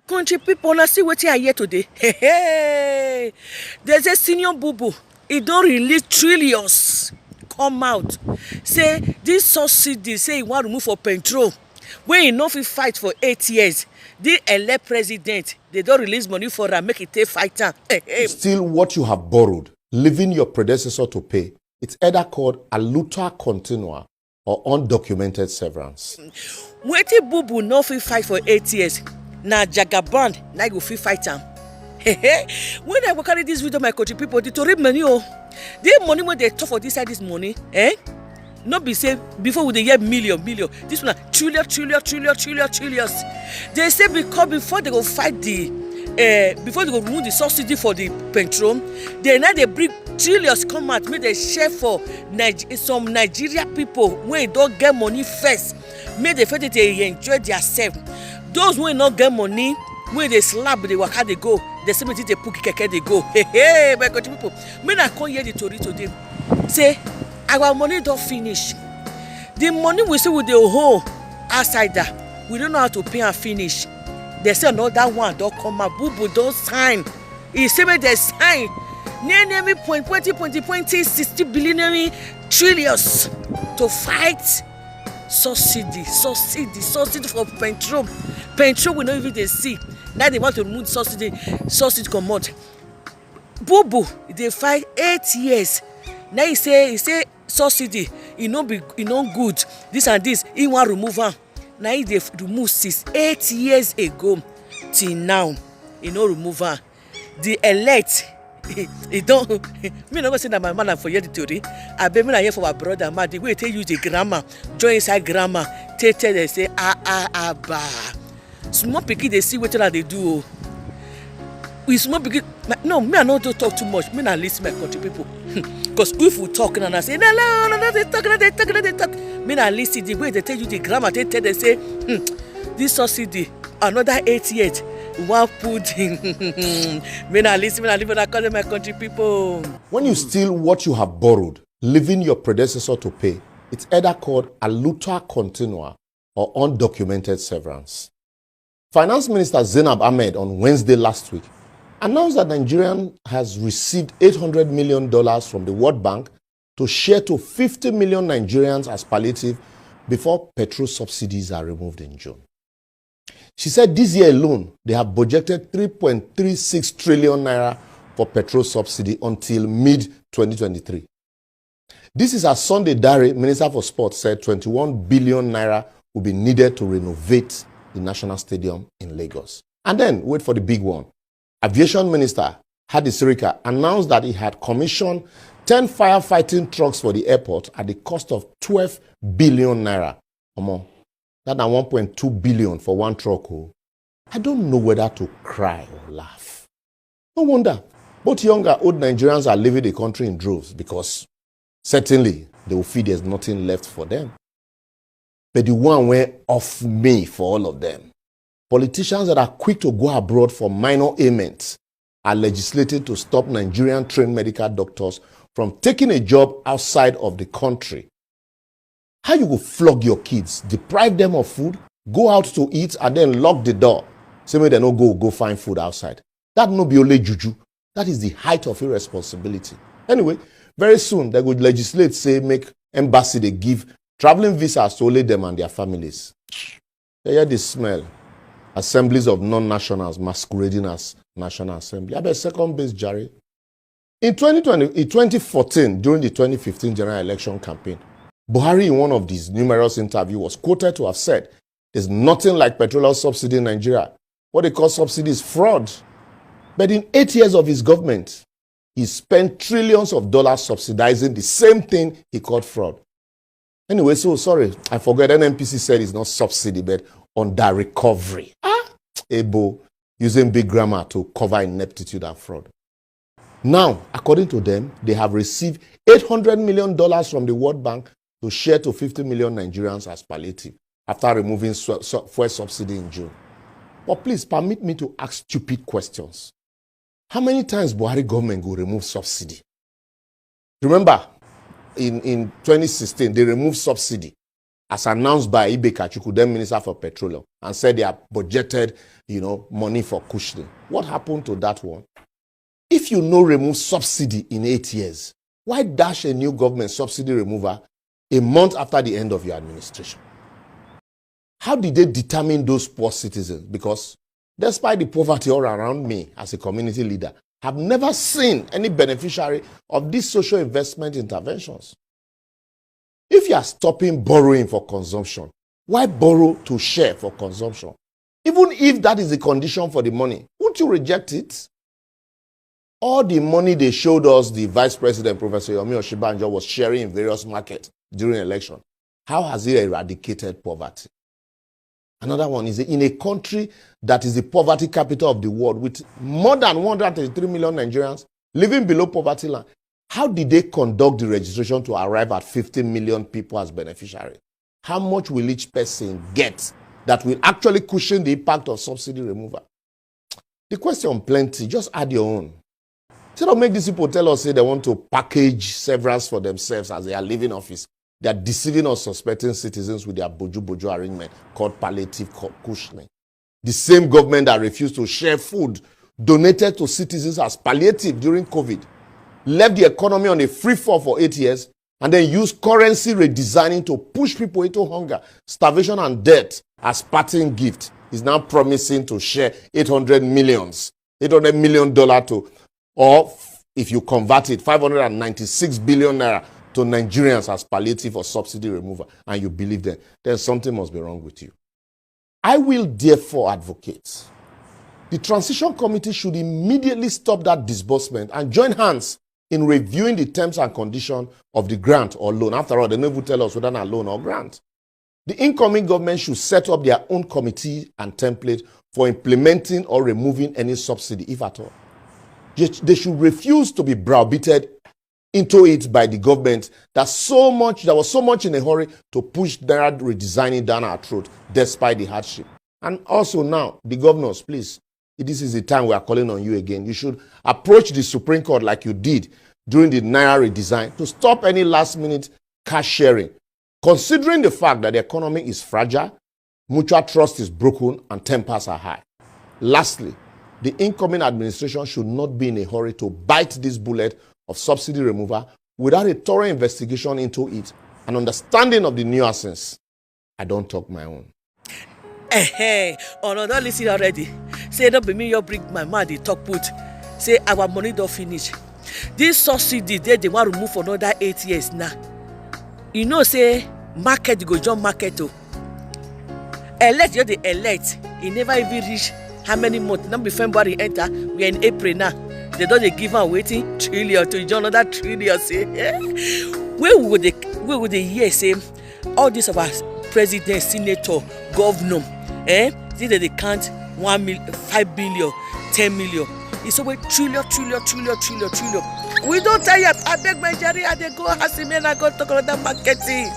Country people, na see wetin I hear today. Hey, hey. There's a senior boo. He don't release trillions. Come out. Say this subsidy, say he want to move for petrol. When he no fit fight for 8 years. The elect president, they don't release money for am, make it take fight am. Hey, hey. Still what you have borrowed, leaving your predecessor to pay. It's either called a luta continua or undocumented severance. Wetin boo no fit fight for 8 years. Na jagaban na I go fit fight am. When I go carry this video, my country people, the tori money the money wey dey talk for this side this money, no be say before we dey hear million. This one na trillions. They say because before they go fight before they go remove the subsidy for the petrol, they now dey bring trillions come out make they share for some Nigeria people wey don get money first, make they fit dey enjoy theirself. Those wey no get money, wey dey slap dey waka dey go, dey say make dey put keke dey go. Hey, my country people, make I come hear the tori today. Say our money don finish. The money we say we dey owe outsider, we don't know how to pay am finish. They say another one don come out, boo don sign. He say make they sign near me 60 billion trillions to fight subsidy for petrol we no even dey see. Now they want to remove subsidy comot. Boo dey fight 8 years. Now he say subsidy e no good, this and this, he wan remove am. Now he dey remove 8 years ago till now, he no remove am. The elect he don't me no go say that my man for hear the theory. I bet me na hear for my brother man the way they use the grammar, join inside grammar, tell they say ba. Small pikin they see wetin they do. We small pikin, no, me I no do talk too much. Me na listen my country people. Because if we talk and I say no, they talk. Me na listen the way they tell you the grammar. They tell they say this subsidy another 8 years. One put in. Me na listen, me na live, I call them my country people. When you steal what you have borrowed, leaving your predecessor to pay, it's either called a luta continua or undocumented severance. Finance Minister Zainab Ahmed on Wednesday last week announced that Nigeria has received $800 million from the World Bank to share to 50 million Nigerians as palliative before petrol subsidies are removed in June. She said this year alone, they have budgeted 3.36 trillion naira for petrol subsidy until mid-2023. This is as Sunday Dare, Minister for Sports, said 21 billion naira will be needed to renovate the National Stadium in Lagos. And then, wait for the big one. Aviation Minister Hadi Sirika announced that he had commissioned 10 firefighting trucks for the airport at the cost of 12 billion naira. That's 1.2 billion for one truck. I don't know whether to cry or laugh. No wonder both young and old Nigerians are leaving the country in droves because certainly they will feel there's nothing left for them. But the one went off me for all of them. Politicians that are quick to go abroad for minor ailments are legislating to stop Nigerian trained medical doctors from taking a job outside of the country. How you will flog your kids, deprive them of food, go out to eat, and then lock the door? Say maybe they no go find food outside. That no be only juju. That is the height of irresponsibility. Anyway, very soon they would legislate, say make embassy they give traveling visas to only them and their families. They hear the smell. Assemblies of non-nationals masquerading as National Assembly. I bet second base, Jerry. In 2014, during the 2015 general election campaign, Buhari, in one of these numerous interviews, was quoted to have said, "There's nothing like petroleum subsidy in Nigeria. What they call subsidy is fraud." But in 8 years of his government, he spent trillions of dollars subsidizing the same thing he called fraud. Anyway, so sorry, I forgot. NNPC said it's not subsidy, but under recovery. Ebo, using big grammar to cover ineptitude and fraud. Now, according to them, they have received $800 million from the World Bank to share to 50 million Nigerians as palliative after removing fuel subsidy in June. But please permit me to ask stupid questions. How many times Buhari government will remove subsidy? Remember, in 2016, they removed subsidy as announced by Ibe Kachuku, then Minister for Petroleum, and said they have budgeted, money for cushioning. What happened to that one? If you no remove subsidy in 8 years, why dash a new government subsidy remover a month after the end of your administration? How did they determine those poor citizens? Because despite the poverty all around me as a community leader, I've never seen any beneficiary of these social investment interventions. If you are stopping borrowing for consumption, why borrow to share for consumption? Even if that is the condition for the money, won't you reject it? All the money they showed us, the Vice President, Professor Yomi Oshibanjo, was sharing in various markets during election. How has it eradicated poverty? Another one is in a country that is the poverty capital of the world with more than 133 million Nigerians living below poverty line. How did they conduct the registration to arrive at 15 million people as beneficiaries? How much will each person get that will actually cushion the impact of subsidy removal? The question plenty, just add your own. Instead of make these people tell us say they want to package severance for themselves as they are leaving office, they are deceiving or suspecting citizens with their boju-boju arrangement called palliative cushioning. The same government that refused to share food donated to citizens as palliative during COVID, left the economy on a free fall for 8 years, and then used currency redesigning to push people into hunger, starvation, and death as parting gift, is now promising to share $800 million to, or if you convert it, 596 billion naira to Nigerians as palliative or subsidy removal, and you believe them, then something must be wrong with you. I will therefore advocate the transition committee should immediately stop that disbursement and join hands in reviewing the terms and conditions of the grant or loan. After all, they never tell us whether it's a loan or grant. The incoming government should set up their own committee and template for implementing or removing any subsidy, if at all. They should refuse to be browbeated into it by the government that was so much in a hurry to push naira redesigning down our throat despite the hardship. And also now, the governors, please, this is the time we are calling on you again. You should approach the Supreme Court like you did during the naira redesign to stop any last-minute cash sharing, considering the fact that the economy is fragile, mutual trust is broken, and tempers are high. Lastly, the incoming administration should not be in a hurry to bite this bullet of subsidy removal without a thorough investigation into it and understanding of the nuances. I don't talk my own. Oh no, don't listen already. Say don't be me, you bring my man, they talk put. Say our money don't finish. This subsidy, they want to remove for another 8 years now. You know, say market go join market too. Elect, you're the elect. It never even reach how many months? Now be February enter, we are in April now. They don't give and waiting trillion to join another trillion. Say, where would they hear say all this about president, senator, governor? See that they count 1 million, 5 billion, 10 million. It's over trillion. We don't tire. I beg my Jerry, I go ask him and I go talk about that marketing.